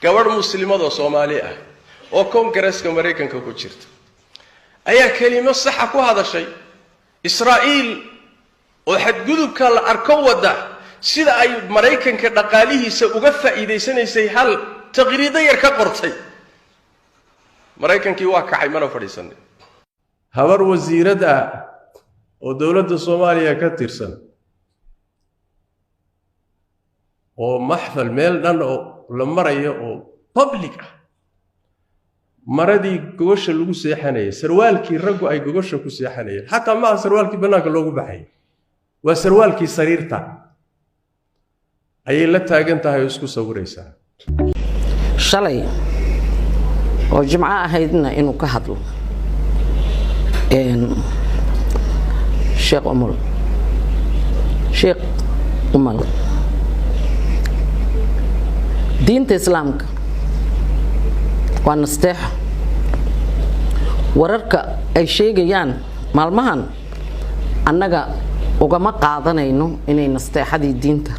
gabadh muslimada Soomaali ah oo Congress-ka Mareykanka ku jirta ayaa kelimo sax ah ku hadashay Israa'iil oo xadgudubka la arko wada sida ay Mareykanka dhaqaalihiisa uga faa'iideysanaysay hal taqriido yar ka qortay Mareykankii waa kacay mana fadhiisanay habar wasiirada oo dawladda Soomaaliya ka tirsan oo maxfal meel dhan oo la marayo oo public ah maradii gogosha lagu seexanayay sarwaalkii raggu ay gogosha ku seexanayeen hatta ma sarwaalkii banaanka loogu baxay waa sarwaalkii sariirta ayay la taagan tahay isku sawiraysaa shalay oo jimca ahaydna inuu ka hadlo Sheikh Umal diinta islaamka waa nasteex wararka ay sheegayaan maalmahan annaga ugama qaadanayno inay nasteexadii diinta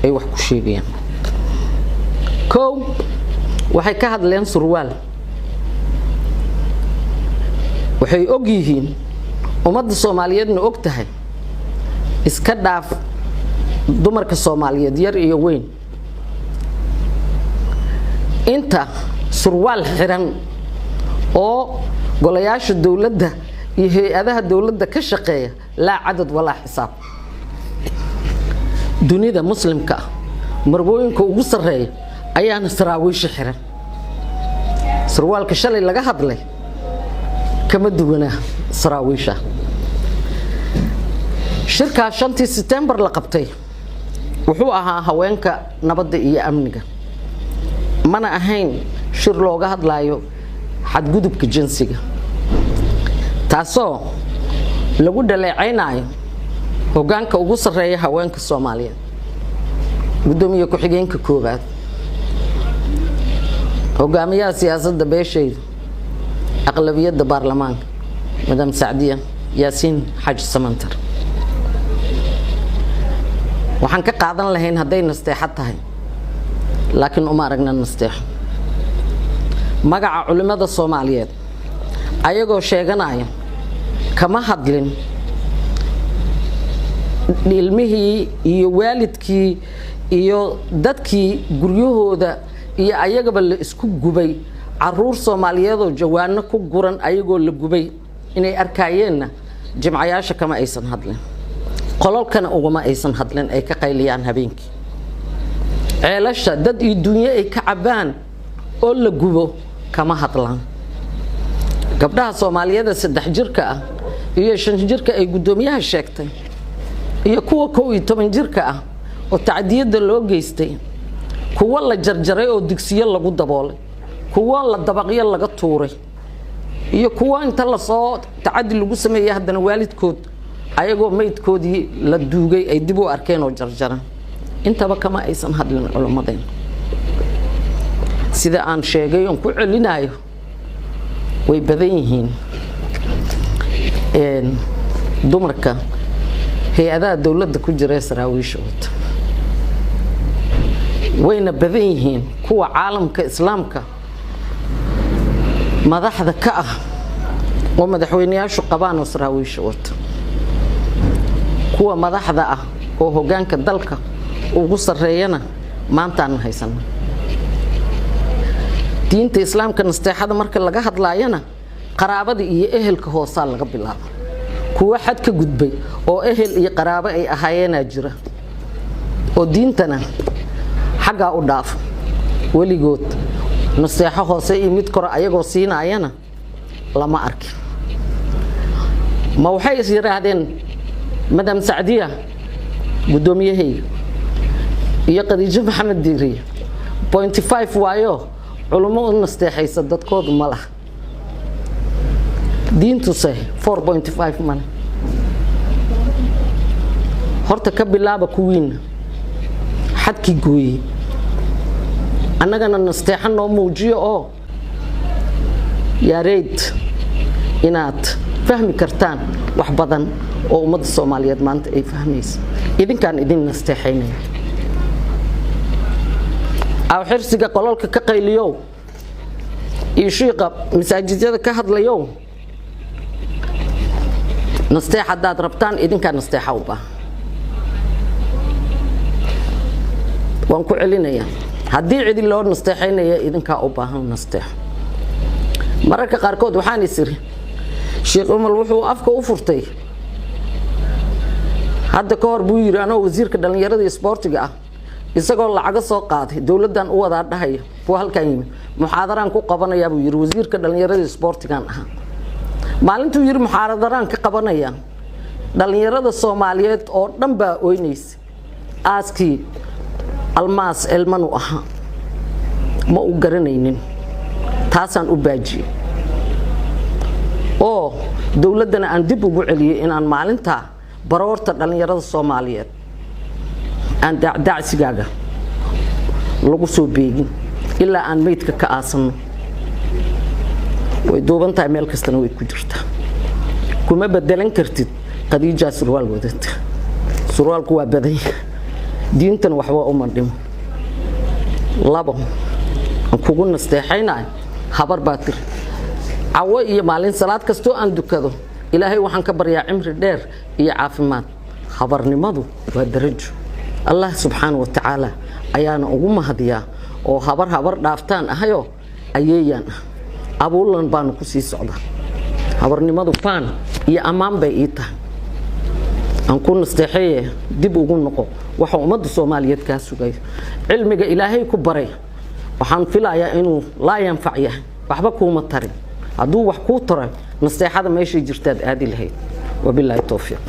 ay wax ku sheegayaan koow waxay ka hadleen surwaal waxay og yihiin ummadda Soomaaliyeedna og tahay iska dhaaf dumarka Soomaaliyeed yar iyo weyn inta surwaal xiran oo golayaasha dawladda iyo hay'adaha dawladda ka shaqeeya la cadad wala xisaab dunida muslimka marwooyinka ugu sareeya ayaana saraawiish xiran surwaalka shalay laga hadlay kama duwana saraawiisha shirka 5 September la qabtay wuxuu ahaa haweenka nabadda iyo amniga mana ahayn shir looga hadlayo xadgudubka jinsiga taasoo lagu dhaleecaynayo hoggaanka ugu sareeya haweenka Soomaaliyeed gudoomiye ku xigeenka koobaad hogaamiyaha siyaasadda beeshayda aqlabiyadda baarlamaanka madam Saadiya Yaasiin Xaj Samantar waxaan ka qaadan lahayn haday nasteexad tahay laakiin uma aragna nasteex magaca culimada Soomaaliyeed ayagoo sheeganaya kama hadlin ilmihii iyo waalidkii iyo dadkii guryahooda iyo ayagaba la isku gubay caruur Soomaaliyeed oo jawaano ku guran ayagoo la gubay inay arkayeenna jimcayaasha kama aysan hadlin qololkana uguma aysan hadlin ay ka qayliyaan habeenkii ceelasha dad iyo dunya ay ka cabaan oo la gubo kama hadlaan gabdhaha Soomaaliyeed 3 jirka ah iyo 5 jirka ay gudoomiyaha sheegtay iyo kuwa 11 jirka ah oo tacdiyada loo geystay kuwa la jarjaray oo digsiyo lagu daboolay kuwa la dabaqyo laga tuuray iyo kuwa inta la soo tacadi lagu sameeyay haddana waalidkood ayagoo meydkoodii la duugay ay dib u arkeen oo jarjaran intaba kama aysan hadlin culimadeen sida aan sheegay oo ku celinayo way badan yihiin dumarka hay'adaha dawladda ku jira saraawiishooda wayna badan yihiin kuwa caalamka islaamka madaxda ka ah oo madaxweynayaashu qabaan oo saraawiishooda kuwa madaxda ah oo hoggaanka dalka ugu sareeyana maanta aan haysan diinta islaamka nasteexada marka laga hadlaayana qaraabada iyo ehelka hoosa laga bilaabo kuwa xad ka gudbay oo ehel iyo qaraabo ay ahaayeen jira oo diintana xaga u dhaaf waligood nasteexo hoose iyo mid kor ayagoo siinayana lama arkin ma waxay yiraahdeen madam Saadiya gudoomiyahay iyo Khadiija Maxamed Diiri 0.5 waayo culimo nasteexaysa dadkoodu ma laha diintu say 4.5 man horta ka bilaaba kuwiina xadkii gooyay annagana nasteexan noo muujiyo oo yareed inaad fahmi kartaan wax badan oo ummadda Soomaaliyeed maanta ay fahmayso idinkaan idin nasteexaynay أو حرسك قلالك كقيليو يشيق مساجد كهضليو نستيح حداد ربطان إذن كان نستيح أوبا وانكو علينا هدي عيد اللور نستيحين إذن كأوبا هم نستيح مركا قاركود وحاني سري شيخ عمر وحو أفكا أفرتي هذا كور بوير أنا وزير كدلن يردي سبورتيغا isagoo lacag soo qaaday dawladan u wada dhahay buu halkan muxaadaraan ku qabanaya buu yiri wasiirka dhalinyarada sportigan ah maalintuu yiri muxaadaraan ka qabanaya dhalinyarada Soomaaliyeed oo dhan baa ooynays aaski almaas elmanu aha ma u garanaynin taasaan u baajiye oo dawladana aan dib ugu celiyay inaan maalinta baroorta dhalinyarada Soomaaliyeed aan dacsigaaga lagu soo beegin ilaa aan meydka ka aasano way doobantahay meel kastana way ku jirtaa kuma bedelan kartid qadiija surwaal wadata surwaalku waa baday diintan waxba uma dhimo labo aan kugu nasteexaynaa habar baatir awo iyo maalin salaad kasto aan dukado ilaahay waxaan ka baryaa cimri dheer iyo caafimaad habarnimadu waa darajo الله سبحانه وتعالى أيانا أقوم هذيا أو هبر دافتان أهيو أييان أبولن بانو كسي سعدا هبر نمادو فان يا أمام بيئتا أنكون نستحيي ديب أقول نقو وحو أمد الصوماليات كاسو جاي علمك إلهي كبري وحان فلا يا إنو لا ينفع يه وحبكو مطري عدو وحكو ترى نستحي هذا ما يشي جرتاد هذه الهي وبالله التوفيق